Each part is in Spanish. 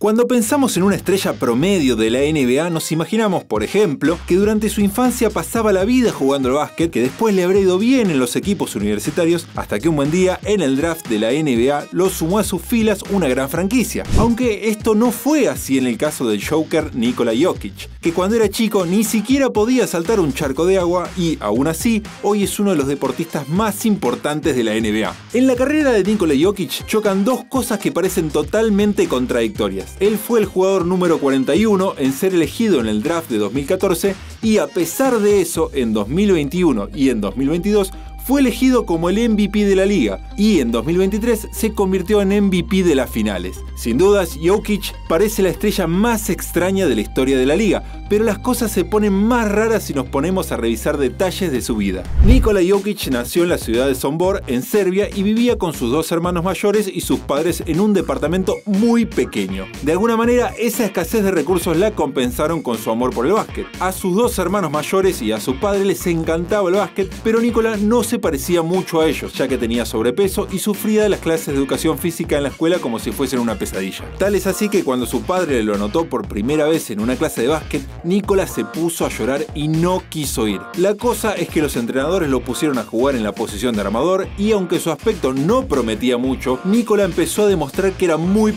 Cuando pensamos en una estrella promedio de la NBA, nos imaginamos, por ejemplo, que durante su infancia pasaba la vida jugando al básquet, que después le habría ido bien en los equipos universitarios, hasta que un buen día, en el draft de la NBA, lo sumó a sus filas una gran franquicia. Aunque esto no fue así en el caso del Joker Nikola Jokic, que cuando era chico ni siquiera podía saltar un charco de agua y, aún así, hoy es uno de los deportistas más importantes de la NBA. En la carrera de Nikola Jokic chocan dos cosas que parecen totalmente contradictorias. Él fue el jugador número 41 en ser elegido en el draft de 2014 y, a pesar de eso, en 2021 y en 2022 fue elegido como el MVP de la liga y en 2023 se convirtió en MVP de las finales. Sin dudas, Jokic parece la estrella más extraña de la historia de la liga, pero las cosas se ponen más raras si nos ponemos a revisar detalles de su vida. Nikola Jokic nació en la ciudad de Sombor, en Serbia, y vivía con sus dos hermanos mayores y sus padres en un departamento muy pequeño. De alguna manera, esa escasez de recursos la compensaron con su amor por el básquet. A sus dos hermanos mayores y a su padre les encantaba el básquet, pero Nikola no se parecía mucho a ellos, ya que tenía sobrepeso y sufría de las clases de educación física en la escuela como si fuesen una pesadilla. Tal es así que cuando su padre lo notó por primera vez en una clase de básquet, Nikola se puso a llorar y no quiso ir. La cosa es que los entrenadores lo pusieron a jugar en la posición de armador y, aunque su aspecto no prometía mucho, Nikola empezó a demostrar que era muy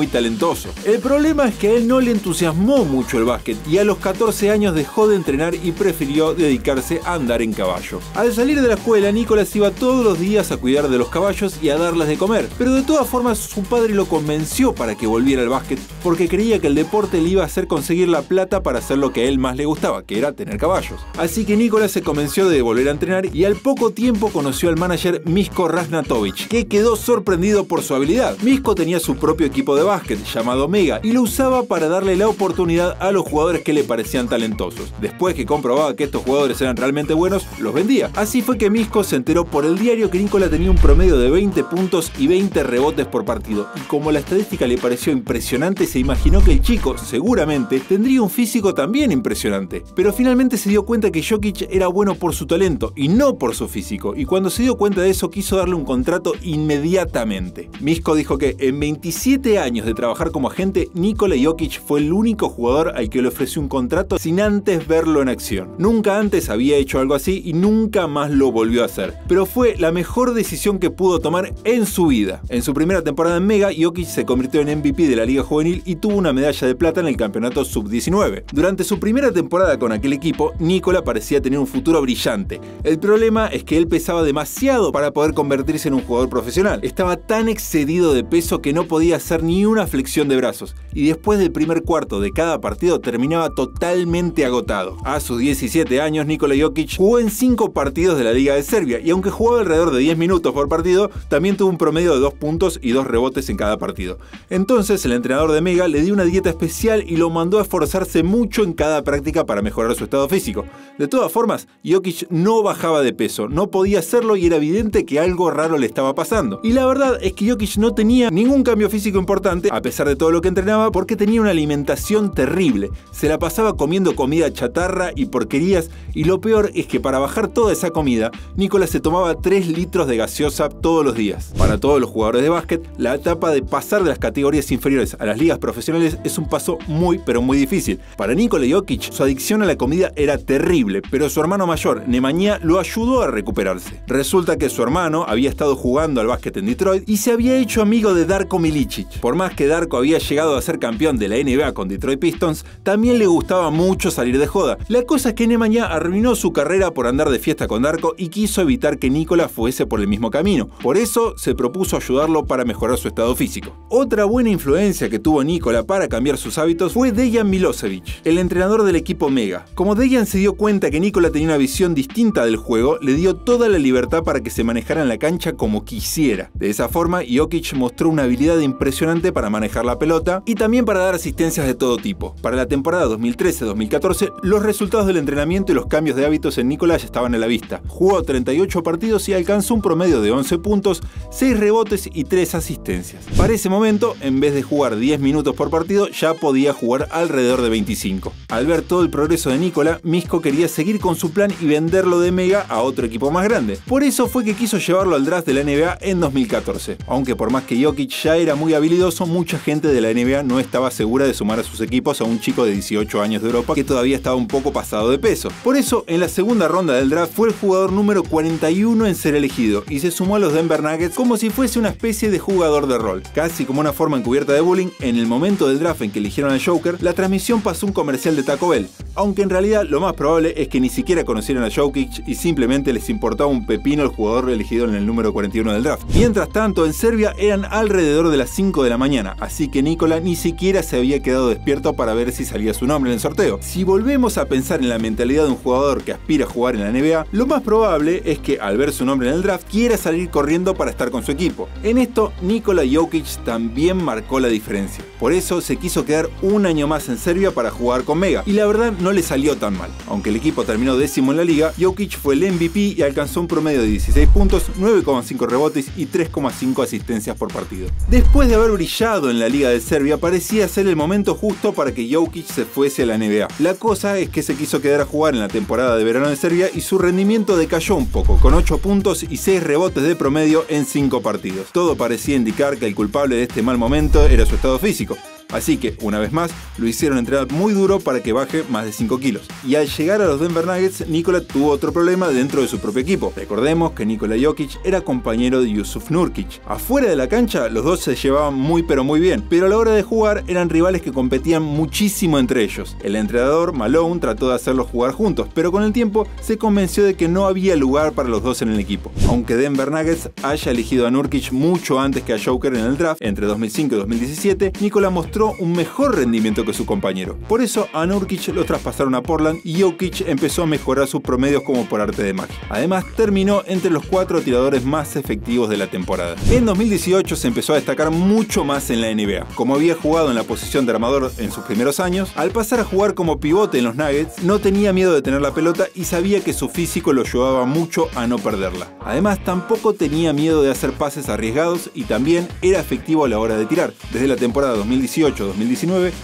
talentoso. El problema es que a él no le entusiasmó mucho el básquet y a los 14 años dejó de entrenar y prefirió dedicarse a andar en caballo. Al salir de la escuela, Nikola se iba todos los días a cuidar de los caballos y a darles de comer, pero de todas formas su padre lo convenció para que volviera al básquet porque creía que el deporte le iba a hacer conseguir la plata para hacer lo que a él más le gustaba, que era tener caballos. Así que Nikola se convenció de volver a entrenar y al poco tiempo conoció al manager Misko Raznatovic, que quedó sorprendido por su habilidad. Misko tenía su propio equipo de básquet llamado Mega y lo usaba para darle la oportunidad a los jugadores que le parecían talentosos. Después que comprobaba que estos jugadores eran realmente buenos, los vendía. Así fue que Misko se enteró por el diario que Nikola tenía un promedio de 20 puntos y 20 rebotes por partido, y como la estadística le pareció impresionante, se imaginó que el chico seguramente tendría un físico también impresionante. Pero finalmente se dio cuenta que Jokic era bueno por su talento y no por su físico, y cuando se dio cuenta de eso quiso darle un contrato inmediatamente. Misko dijo que en 27 años de trabajar como agente, Nikola Jokic fue el único jugador al que le ofreció un contrato sin antes verlo en acción. Nunca antes había hecho algo así y nunca más lo volvió a hacer, pero fue la mejor decisión que pudo tomar en su vida. En su primera temporada en Mega, Jokic se convirtió en MVP de la Liga Juvenil y tuvo una medalla de plata en el campeonato sub-19. Durante su primera temporada con aquel equipo, Nikola parecía tener un futuro brillante. El problema es que él pesaba demasiado para poder convertirse en un jugador profesional. Estaba tan excedido de peso que no podía hacer ni una flexión de brazos, y después del primer cuarto de cada partido terminaba totalmente agotado. A sus 17 años, Nikola Jokic jugó en 5 partidos de la Liga de Serbia, y aunque jugaba alrededor de 10 minutos por partido, también tuvo un promedio de 2 puntos y 2 rebotes en cada partido. Entonces el entrenador de Mega le dio una dieta especial y lo mandó a esforzarse mucho en cada práctica para mejorar su estado físico. De todas formas, Jokic no bajaba de peso, no podía hacerlo y era evidente que algo raro le estaba pasando. Y la verdad es que Jokic no tenía ningún cambio físico importante, a pesar de todo lo que entrenaba, porque tenía una alimentación terrible. Se la pasaba comiendo comida chatarra y porquerías, y lo peor es que para bajar toda esa comida, Nikola se tomaba 3 litros de gaseosa todos los días. Para todos los jugadores de básquet, la etapa de pasar de las categorías inferiores a las ligas profesionales es un paso muy difícil. Para Nikola Jokic, su adicción a la comida era terrible, pero su hermano mayor, Nemanja, lo ayudó a recuperarse. Resulta que su hermano había estado jugando al básquet en Detroit y se había hecho amigo de Darko Milicic. Por más que Darko había llegado a ser campeón de la NBA con Detroit Pistons, también le gustaba mucho salir de joda. La cosa es que Nemanja arruinó su carrera por andar de fiesta con Darko y quiso evitar que Nikola fuese por el mismo camino. Por eso se propuso ayudarlo para mejorar su estado físico. Otra buena influencia que tuvo Nikola para cambiar sus hábitos fue Dejan Milosevic, el entrenador del equipo Mega. Como Dejan se dio cuenta que Nikola tenía una visión distinta del juego, le dio toda la libertad para que se manejara en la cancha como quisiera. De esa forma, Jokic mostró una habilidad impresionante para manejar la pelota y también para dar asistencias de todo tipo. Para la temporada 2013-2014, los resultados del entrenamiento y los cambios de hábitos en Nikola ya estaban a la vista. Jugó 3 38 partidos y alcanzó un promedio de 11 puntos, 6 rebotes y 3 asistencias. Para ese momento, en vez de jugar 10 minutos por partido, ya podía jugar alrededor de 25. Al ver todo el progreso de Nikola, Misko quería seguir con su plan y venderlo de Mega a otro equipo más grande. Por eso fue que quiso llevarlo al draft de la NBA en 2014. Aunque por más que Jokic ya era muy habilidoso, mucha gente de la NBA no estaba segura de sumar a sus equipos a un chico de 18 años de Europa que todavía estaba un poco pasado de peso. Por eso, en la segunda ronda del draft fue el jugador número 41 en ser elegido y se sumó a los Denver Nuggets como si fuese una especie de jugador de rol. Casi como una forma encubierta de bullying, en el momento del draft en que eligieron al Joker, la transmisión pasó un comercial de Taco Bell, aunque en realidad lo más probable es que ni siquiera conocieran a Jokic y simplemente les importaba un pepino el jugador elegido en el número 41 del draft. Mientras tanto, en Serbia eran alrededor de las 5 de la mañana, así que Nikola ni siquiera se había quedado despierto para ver si salía su nombre en el sorteo. Si volvemos a pensar en la mentalidad de un jugador que aspira a jugar en la NBA, lo más probable es que al ver su nombre en el draft quiera salir corriendo para estar con su equipo. En esto, Nikola Jokic también marcó la diferencia. Por eso se quiso quedar un año más en Serbia para jugar con Mega, y la verdad no le salió tan mal. Aunque el equipo terminó décimo en la liga, Jokic fue el MVP y alcanzó un promedio de 16 puntos, 9,5 rebotes y 3,5 asistencias por partido. Después de haber brillado en la liga de Serbia, parecía ser el momento justo para que Jokic se fuese a la NBA. La cosa es que se quiso quedar a jugar en la temporada de verano de Serbia y su rendimiento decayó un poco, con 8 puntos y 6 rebotes de promedio en 5 partidos. Todo parecía indicar que el culpable de este mal momento era su estado físico. Así que, una vez más, lo hicieron entrenar muy duro para que baje más de 5 kilos. Y al llegar a los Denver Nuggets, Nikola tuvo otro problema dentro de su propio equipo. Recordemos que Nikola Jokic era compañero de Jusuf Nurkic. Afuera de la cancha, los dos se llevaban muy pero muy bien, pero a la hora de jugar eran rivales que competían muchísimo entre ellos. El entrenador, Malone, trató de hacerlos jugar juntos, pero con el tiempo se convenció de que no había lugar para los dos en el equipo. Aunque Denver Nuggets haya elegido a Nurkic mucho antes que a Joker en el draft, entre 2005 y 2017, Nikola mostró un mejor rendimiento que su compañero. Por eso a Nurkic lo traspasaron a Portland y Jokic empezó a mejorar sus promedios como por arte de magia. Además, terminó entre los 4 tiradores más efectivos de la temporada. En 2018 se empezó a destacar mucho más en la NBA. Como había jugado en la posición de armador en sus primeros años, al pasar a jugar como pivote en los Nuggets, no tenía miedo de tener la pelota y sabía que su físico lo ayudaba mucho a no perderla. Además, tampoco tenía miedo de hacer pases arriesgados y también era efectivo a la hora de tirar. Desde la temporada 2018-2019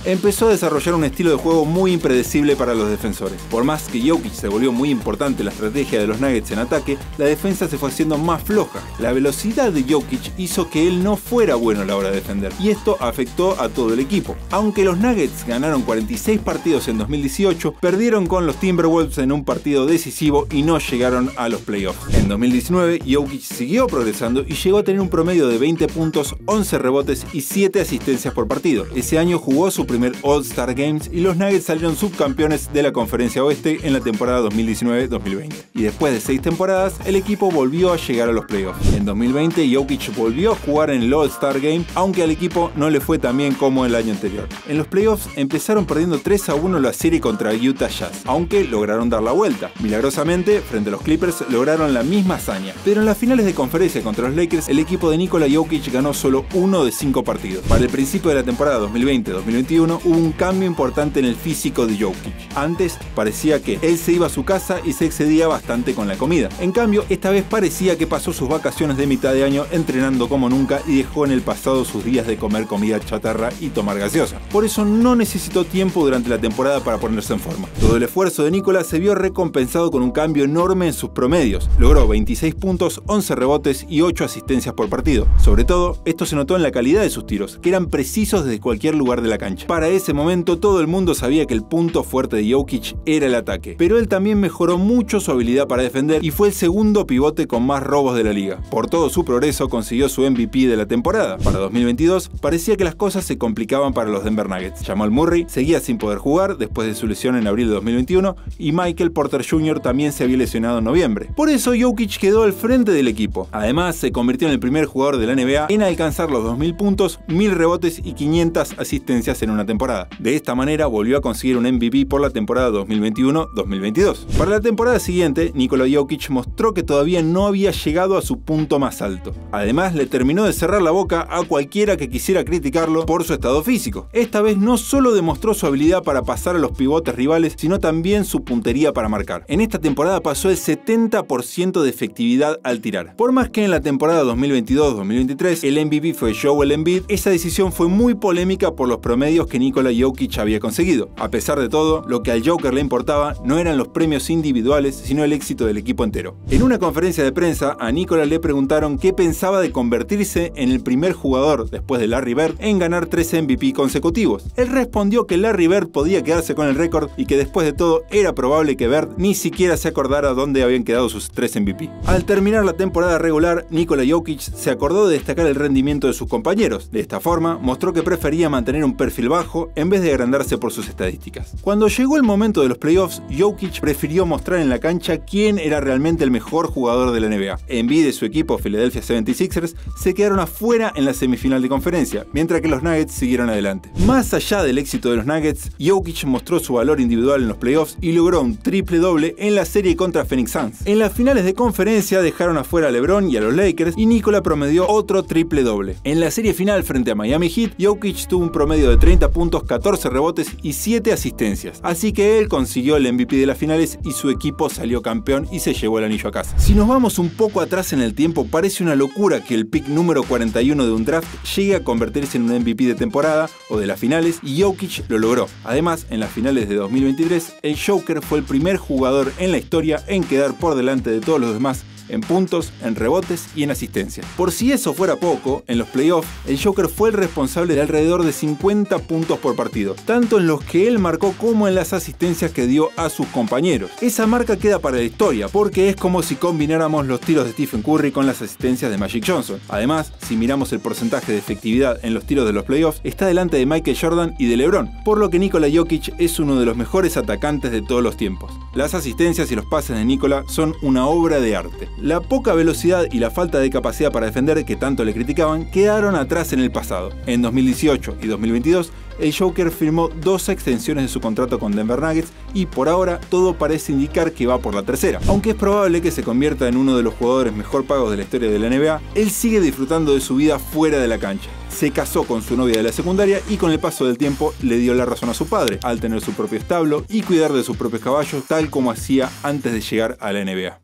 empezó a desarrollar un estilo de juego muy impredecible para los defensores. Por más que Jokic se volvió muy importante en la estrategia de los Nuggets en ataque, la defensa se fue haciendo más floja. La velocidad de Jokic hizo que él no fuera bueno a la hora de defender, y esto afectó a todo el equipo. Aunque los Nuggets ganaron 46 partidos en 2018, perdieron con los Timberwolves en un partido decisivo y no llegaron a los playoffs. En 2019, Jokic siguió progresando y llegó a tener un promedio de 20 puntos, 11 rebotes y 7 asistencias por partido. Ese año jugó su primer All-Star Games y los Nuggets salieron subcampeones de la Conferencia Oeste en la temporada 2019-2020. Y después de 6 temporadas, el equipo volvió a llegar a los playoffs. En 2020, Jokic volvió a jugar en el All-Star Game, aunque al equipo no le fue tan bien como el año anterior. En los playoffs empezaron perdiendo 3-1 la serie contra Utah Jazz, aunque lograron dar la vuelta. Milagrosamente, frente a los Clippers, lograron la misma hazaña. Pero en las finales de conferencia contra los Lakers, el equipo de Nikola Jokic ganó solo 1 de 5 partidos. Para el principio de la temporada 2020-2021 hubo un cambio importante en el físico de Jokic. Antes parecía que él se iba a su casa y se excedía bastante con la comida. En cambio, esta vez parecía que pasó sus vacaciones de mitad de año entrenando como nunca y dejó en el pasado sus días de comer comida chatarra y tomar gaseosa. Por eso no necesitó tiempo durante la temporada para ponerse en forma. Todo el esfuerzo de Nikola se vio recompensado con un cambio enorme en sus promedios. Logró 26 puntos, 11 rebotes y 8 asistencias por partido. Sobre todo, esto se notó en la calidad de sus tiros, que eran precisos desde cualquier lugar de la cancha. Para ese momento todo el mundo sabía que el punto fuerte de Jokic era el ataque, pero él también mejoró mucho su habilidad para defender y fue el segundo pivote con más robos de la liga. Por todo su progreso consiguió su MVP de la temporada. Para 2022 parecía que las cosas se complicaban para los Denver Nuggets. Jamal Murray seguía sin poder jugar después de su lesión en abril de 2021 y Michael Porter Jr. también se había lesionado en noviembre. Por eso Jokic quedó al frente del equipo. Además se convirtió en el primer jugador de la NBA en alcanzar los 2000 puntos, 1000 rebotes y 500 200 asistencias en una temporada. De esta manera volvió a conseguir un MVP por la temporada 2021-2022. Para la temporada siguiente, Nikola Jokic mostró que todavía no había llegado a su punto más alto. Además, le terminó de cerrar la boca a cualquiera que quisiera criticarlo por su estado físico. Esta vez no solo demostró su habilidad para pasar a los pivotes rivales, sino también su puntería para marcar. En esta temporada pasó el 70% de efectividad al tirar. Por más que en la temporada 2022-2023 el MVP fue Joel Embiid, esa decisión fue muy polémica por los promedios que Nikola Jokic había conseguido. A pesar de todo, lo que al Joker le importaba no eran los premios individuales, sino el éxito del equipo entero. En una conferencia de prensa, a Nikola le preguntaron qué pensaba de convertirse en el primer jugador, después de Larry Bird, en ganar 3 MVP consecutivos. Él respondió que Larry Bird podía quedarse con el récord y que después de todo era probable que Bird ni siquiera se acordara dónde habían quedado sus 3 MVP. Al terminar la temporada regular, Nikola Jokic se acordó de destacar el rendimiento de sus compañeros. De esta forma, mostró que prefería mantener un perfil bajo en vez de agrandarse por sus estadísticas. Cuando llegó el momento de los playoffs, Jokic prefirió mostrar en la cancha quién era realmente el mejor jugador de la NBA. Embiid y su equipo Philadelphia 76ers se quedaron afuera en la semifinal de conferencia, mientras que los Nuggets siguieron adelante. Más allá del éxito de los Nuggets, Jokic mostró su valor individual en los playoffs y logró un triple-doble en la serie contra Phoenix Suns. En las finales de conferencia dejaron afuera a LeBron y a los Lakers y Nikola promedió otro triple-doble. En la serie final frente a Miami Heat, Jokic tuvo un promedio de 30 puntos, 14 rebotes y 7 asistencias. Así que él consiguió el MVP de las finales y su equipo salió campeón y se llevó el anillo a casa. Si nos vamos un poco atrás en el tiempo, parece una locura que el pick número 41 de un draft llegue a convertirse en un MVP de temporada o de las finales, y Jokic lo logró. Además, en las finales de 2023, el Joker fue el primer jugador en la historia en quedar por delante de todos los demás en puntos, en rebotes y en asistencia. Por si eso fuera poco, en los playoffs, el Joker fue el responsable de alrededor de 50 puntos por partido, tanto en los que él marcó como en las asistencias que dio a sus compañeros. Esa marca queda para la historia, porque es como si combináramos los tiros de Stephen Curry con las asistencias de Magic Johnson. Además, si miramos el porcentaje de efectividad en los tiros de los playoffs, está delante de Michael Jordan y de LeBron, por lo que Nikola Jokic es uno de los mejores atacantes de todos los tiempos. Las asistencias y los pases de Nikola son una obra de arte. La poca velocidad y la falta de capacidad para defender que tanto le criticaban quedaron atrás en el pasado. En 2018 y 2022, el Joker firmó 2 extensiones de su contrato con Denver Nuggets y por ahora todo parece indicar que va por la tercera. Aunque es probable que se convierta en uno de los jugadores mejor pagos de la historia de la NBA, él sigue disfrutando de su vida fuera de la cancha. Se casó con su novia de la secundaria y con el paso del tiempo le dio la razón a su padre, al tener su propio establo y cuidar de sus propios caballos, tal como hacía antes de llegar a la NBA.